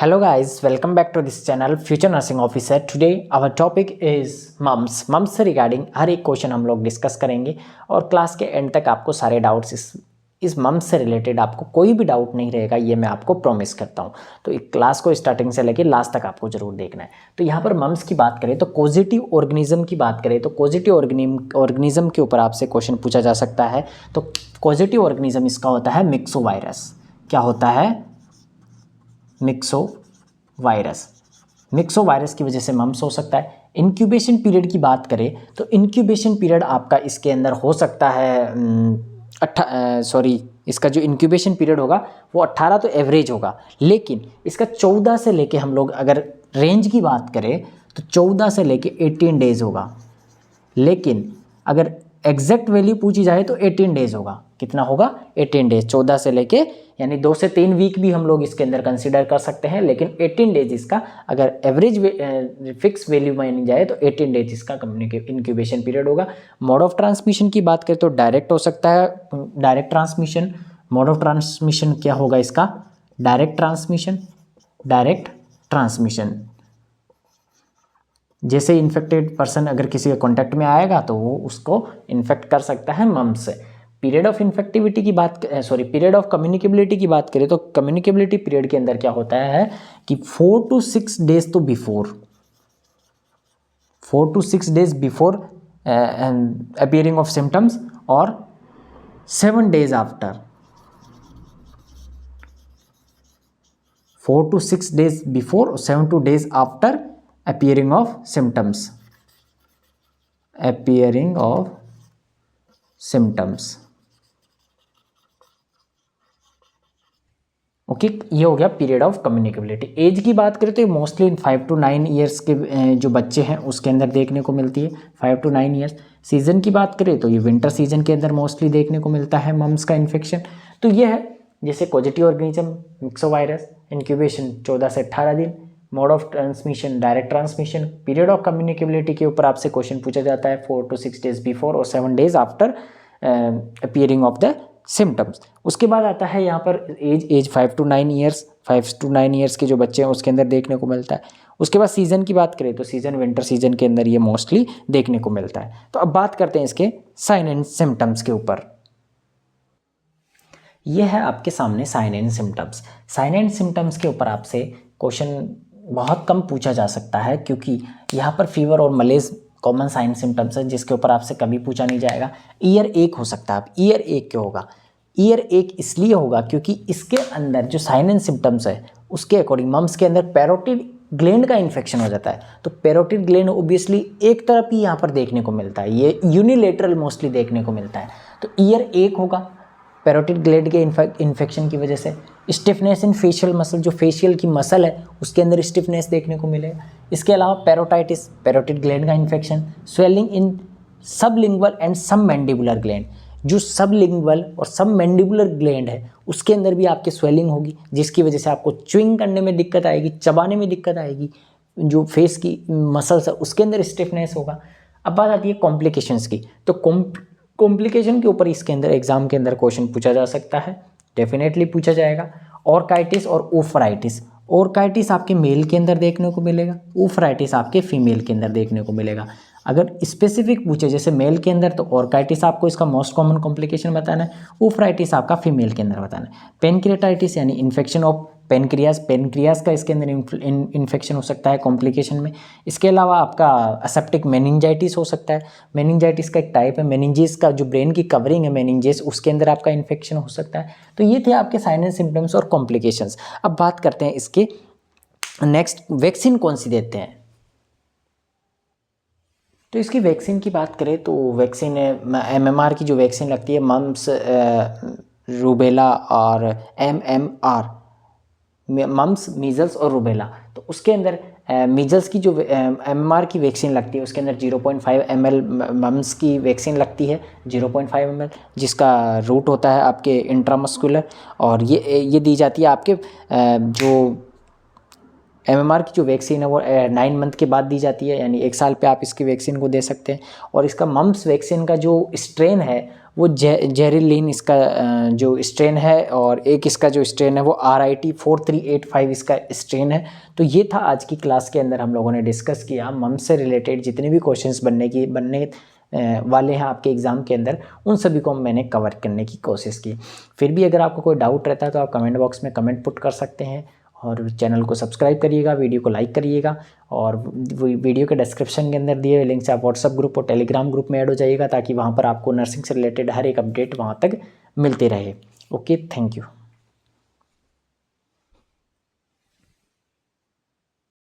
Hello guys, welcome back to this channel Future Nursing Officer. Today our topic is mumps से regarding हर एक question हम लोग discuss करेंगे और क्लास के एंड तक आपको सारे डाउट्स इस मम्स से रिलेटेड आपको कोई भी डाउट नहीं रहेगा, ये मैं आपको प्रॉमिस करता हूँ। तो एक क्लास को स्टार्टिंग से लेकर लास्ट तक आपको जरूर देखना है। तो यहाँ पर मम्स की बात करें तो पॉजिटिव ऑर्गेनिज्म की बात करें तो पॉजिटिव ऑर्गेनिज्म के ऊपर आपसे क्वेश्चन पूछा जा सकता है। तो पॉजिटिव ऑर्गेनिज्म इसका होता है मिक्सोवायरस। क्या होता है? मिक्सोवायरस की वजह से मम्स हो सकता है। इंक्यूबेशन पीरियड की बात करें तो इंक्यूबेशन पीरियड आपका इसके अंदर हो सकता है इसका जो इंक्यूबेशन पीरियड होगा वो 18 तो एवरेज होगा, लेकिन इसका 14 से लेके हम लोग अगर रेंज की बात करें तो 14 से लेके 18 डेज होगा। लेकिन अगर एग्जैक्ट वैल्यू पूछी जाए तो 18 डेज होगा। कितना होगा? 18 डेज। 14 से लेके यानी 2 से 3 वीक भी हम लोग इसके अंदर कंसीडर कर सकते हैं, लेकिन 18 डेज इसका अगर एवरेज फिक्स वैल्यू मानी जाए तो 18 डेज इसका इंक्यूबेशन पीरियड होगा। मोड ऑफ ट्रांसमिशन की बात करें तो डायरेक्ट हो सकता है, direct transmission. Mode of transmission क्या होगा इसका? Direct transmission. जैसे इन्फेक्टेड पर्सन अगर किसी के कॉन्टैक्ट में आएगा तो वो उसको इन्फेक्ट कर सकता है मम्स से। पीरियड ऑफ इन्फेक्टिविटी की बात पीरियड ऑफ कम्युनिकेबिलिटी की बात करें तो कम्युनिकेबिलिटी पीरियड के अंदर क्या होता है कि 4 to 6 डेज तो before 4 to 6 days before appearing of symptoms और 7 days after 4 to 6 days before और 7 days after appearing of symptoms okay. ये हो गया पीरियड ऑफ कम्युनिकेबिलिटी। एज की बात करें तो ये मोस्टली 5 to 9 ईयर्स के जो बच्चे हैं उसके अंदर देखने को मिलती है, 5 to 9 ईयर्स। सीजन की बात करें तो ये विंटर सीजन के अंदर मोस्टली देखने को मिलता है मम्स का इन्फेक्शन। तो ये है जैसे पॉजिटिव ऑर्गेनिज्म मिक्सोवायरस, इंक्यूबेशन 14 से 18 दिन, mode of transmission direct transmission, period of communicability के ऊपर आपसे क्वेश्चन पूछा जाता है 4 to 6 डेज बिफोर और 7 days after appearing of the symptoms. उसके बाद आता है यहाँ पर एज 5 to 9 ईयर्स के जो बच्चे हैं उसके अंदर देखने को मिलता है। उसके बाद सीजन की बात करें तो सीजन विंटर सीजन के अंदर ये मोस्टली देखने को मिलता है। तो अब बात करते हैं इसके साइन एंड सिम्टम्स के ऊपर। यह है आपके सामने sign and symptoms. Sign and symptoms के ऊपर आपसे क्वेश्चन बहुत कम पूछा जा सकता है, क्योंकि यहाँ पर फीवर और मलेज कॉमन साइन सिम्टम्स है जिसके ऊपर आपसे कभी पूछा नहीं जाएगा। ईयर एक हो सकता है। अब ईयर एक क्यों होगा? ईयर एक इसलिए होगा क्योंकि इसके अंदर जो साइन एंड सिम्टम्स है उसके अकॉर्डिंग मम्स के अंदर पैरोटिड ग्लैंड का इन्फेक्शन हो जाता है। तो पैरोटिड ग्लैंड ओब्वियसली एक तरफ ही यहाँ पर देखने को मिलता है, ये यूनिलेटरल मोस्टली देखने को मिलता है। तो ईयर एक होगा पैरोटिड ग्लैंड के इन्फेक्शन की वजह से। स्टिफनेस इन फेशियल मसल, जो फेशियल की मसल है उसके अंदर स्टिफनेस देखने को मिलेगा। इसके अलावा पैरोटाइटिस, पैरोटिड ग्लैंड का infection. Swelling in sublingual and सब मैंडिबुलर ग्लैंड, जो सबलिंगुअल और सब मैंडिबुलर ग्लैंड है उसके अंदर भी आपके स्वेलिंग होगी, जिसकी वजह से आपको च्युइंग करने में दिक्कत आएगी, चबाने में दिक्कत आएगी। जो फेस की मसल्स है उसके अंदर स्टिफनेस होगा। अब बात आती है कॉम्प्लिकेशंस की। तो कॉम्प्लिकेशन के ऊपर इसके अंदर एग्जाम के अंदर क्वेश्चन पूछा जा सकता है, डेफिनेटली पूछा जाएगा। ऑर्काइटिस और ओफराइटिस। ऑर्काइटिस आपके मेल के अंदर देखने को मिलेगा, ओफराइटिस आपके फीमेल के अंदर देखने को मिलेगा। अगर स्पेसिफिक पूछे जैसे मेल के अंदर तो ऑर्काइटिस आपको इसका मोस्ट कॉमन कॉम्प्लिकेशन बताना है, ओफराइटिस आपका फीमेल के अंदर बताना है। पेनक्रियाटाइटिस यानी इन्फेक्शन ऑफ पेनक्रियाज का इसके अंदर इन्फेक्शन हो सकता है कॉम्प्लिकेशन में। इसके अलावा आपका असेप्टिक मेनिंजाइटिस हो सकता है। मेनिंजाइटिस का एक टाइप है, मेनिंजेस का जो ब्रेन की कवरिंग है मेनिंजेस, उसके अंदर आपका इन्फेक्शन हो सकता है। तो ये थे आपके साइन एंड सिम्टम्स और कॉम्प्लिकेशंस। अब बात करते हैं इसके नेक्स्ट, वैक्सीन कौन सी देते हैं। तो इसकी वैक्सीन की बात करें तो वैक्सीन MMR की जो वैक्सीन लगती है, मम्स, रूबेला और MMR, मम्स, मीजल्स और रूबेला। तो उसके अंदर मीजल्स की जो MMR की वैक्सीन लगती है उसके अंदर 0.5 ml मम्स की वैक्सीन लगती है, 0.5 ml, जिसका रूट होता है आपके इंट्रामस्कुलर। और ये दी जाती है आपके जो MMR की जो वैक्सीन है वो 9 मंथ के बाद दी जाती है, यानी 1 साल पे आप इसकी वैक्सीन को दे सकते हैं। और इसका मम्प्स वैक्सीन का जो स्ट्रेन है वो जेरिलिन इसका जो स्ट्रेन है, और एक इसका जो स्ट्रेन है वो RIT 4385 इसका स्ट्रेन है। तो ये था आज की क्लास के अंदर हम लोगों ने डिस्कस किया मम्प्स से रिलेटेड जितने भी क्वेश्चंस बनने वाले हैं आपके एग्ज़ाम के अंदर, उन सभी को मैंने कवर करने की कोशिश की। फिर भी अगर आपको कोई डाउट रहता है तो आप कमेंट बॉक्स में कमेंट पुट कर सकते हैं, और चैनल को सब्सक्राइब करिएगा, वीडियो को लाइक करिएगा, और वीडियो के डिस्क्रिप्शन के अंदर दिए हुए लिंक से आप व्हाट्सअप ग्रुप और टेलीग्राम ग्रुप में ऐड हो जाइएगा, ताकि वहाँ पर आपको नर्सिंग से रिलेटेड हर एक अपडेट वहाँ तक मिलते रहे। Okay, thank you.